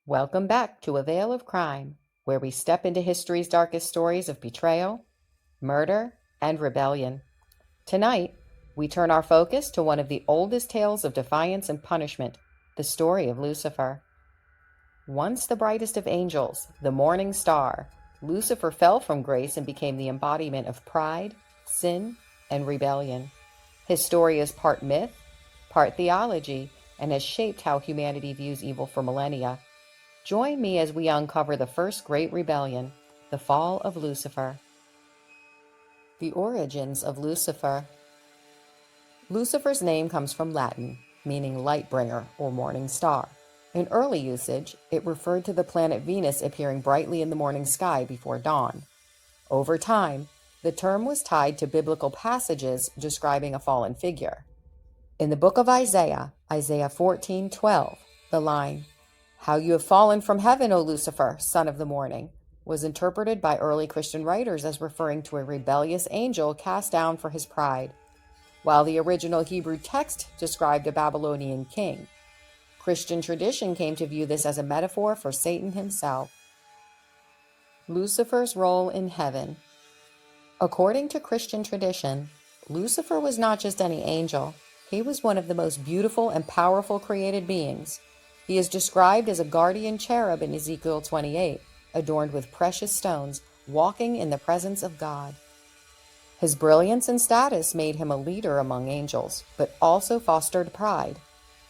Welcome back to A Veil of Crime, where we step into history's darkest stories of betrayal, murder, and rebellion. Tonight, we turn our focus to one of the oldest tales of defiance and punishment, the story of Lucifer. Once the brightest of angels, the morning star, Lucifer fell from grace and became the embodiment of pride, sin, and rebellion. His story is part myth, part theology, and has shaped how humanity views evil for millennia. Join me as we uncover the first great rebellion, the Fall of Lucifer. The origins of Lucifer. Lucifer's name comes from Latin, meaning light bringer or morning star. In early usage, it referred to the planet Venus appearing brightly in the morning sky before dawn. Over time, the term was tied to biblical passages describing a fallen figure. In the book of Isaiah, Isaiah 14:12, the line, "How you have fallen from heaven, O Lucifer, son of the morning," was interpreted by early Christian writers as referring to a rebellious angel cast down for his pride, while the original Hebrew text described a Babylonian king. Christian tradition came to view this as a metaphor for Satan himself. Lucifer's role in heaven. According to Christian tradition, Lucifer was not just any angel. He was one of the most beautiful and powerful created beings. He is described as a guardian cherub in Ezekiel 28, adorned with precious stones, walking in the presence of God. His brilliance and status made him a leader among angels, but also fostered pride.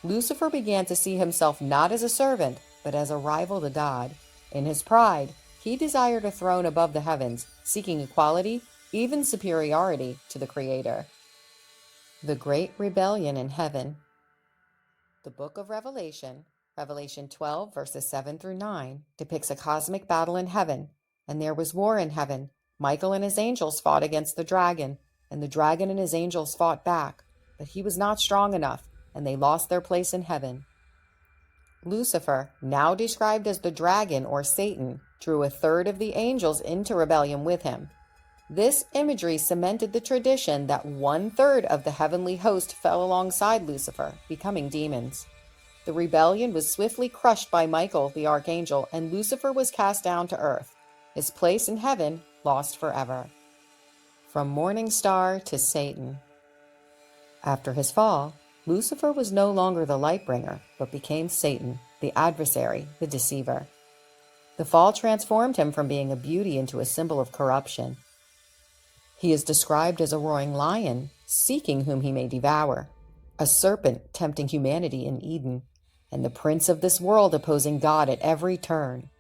Lucifer began to see himself not as a servant, but as a rival to God. In his pride, he desired a throne above the heavens, seeking equality, even superiority, to the Creator. The Great Rebellion in Heaven. The Book of Revelation, Revelation 12, verses 7 through 9, depicts a cosmic battle in heaven, and there was war in heaven. Michael and his angels fought against the dragon, and the dragon and his angels fought back, but he was not strong enough, and they lost their place in heaven. Lucifer, now described as the dragon or Satan, drew a third of the angels into rebellion with him. This imagery cemented the tradition that 1/3 of the heavenly host fell alongside Lucifer, becoming demons. The rebellion was swiftly crushed by Michael, the archangel, and Lucifer was cast down to earth, his place in heaven lost forever. From morning star to Satan. After his fall, Lucifer was no longer the light bringer, but became Satan, the adversary, the deceiver. The fall transformed him from being a beauty into a symbol of corruption. He is described as a roaring lion, seeking whom he may devour, a serpent tempting humanity in Eden, and the prince of this world opposing God at every turn.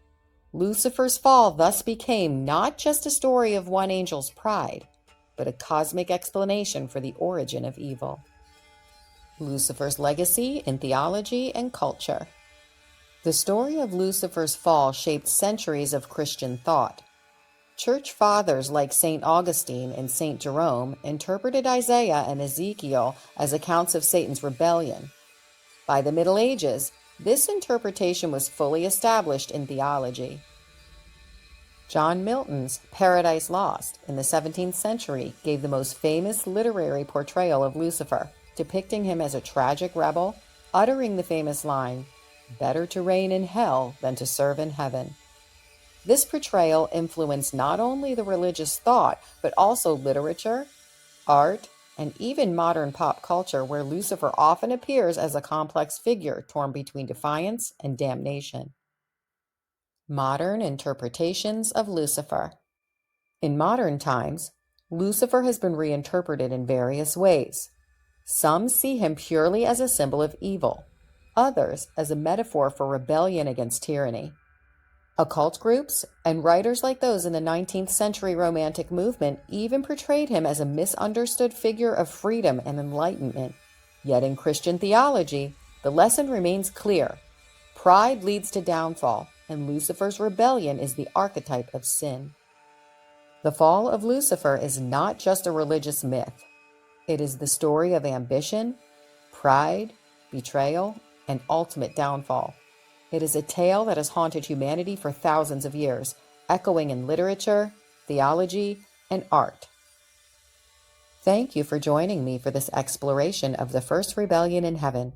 Lucifer's fall thus became not just a story of one angel's pride, but a cosmic explanation for the origin of evil. Lucifer's legacy in theology and culture. The story of Lucifer's fall shaped centuries of Christian thought. Church fathers like St. Augustine and St. Jerome interpreted Isaiah and Ezekiel as accounts of Satan's rebellion. By the Middle Ages, this interpretation was fully established in theology. John Milton's Paradise Lost in the 17th century gave the most famous literary portrayal of Lucifer, depicting him as a tragic rebel, uttering the famous line, "Better to reign in hell than to serve in heaven." This portrayal influenced not only the religious thought, but also literature, art, and even modern pop culture, where Lucifer often appears as a complex figure torn between defiance and damnation. Modern interpretations of Lucifer. In modern times, Lucifer has been reinterpreted in various ways. Some see him purely as a symbol of evil, others as a metaphor for rebellion against tyranny. Occult groups and writers like those in the 19th century Romantic movement even portrayed him as a misunderstood figure of freedom and enlightenment. Yet in Christian theology, the lesson remains clear. Pride leads to downfall, and Lucifer's rebellion is the archetype of sin. The fall of Lucifer is not just a religious myth. It is the story of ambition, pride, betrayal, and ultimate downfall. It is a tale that has haunted humanity for thousands of years, echoing in literature, theology, and art. Thank you for joining me for this exploration of the first rebellion in heaven.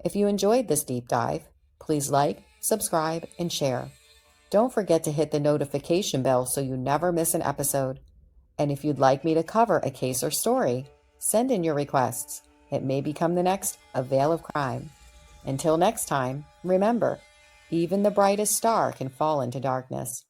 If you enjoyed this deep dive, please like, subscribe, and share. Don't forget to hit the notification bell so you never miss an episode. And if you'd like me to cover a case or story, send in your requests. It may become the next A Veil of Crime. Until next time, remember, even the brightest star can fall into darkness.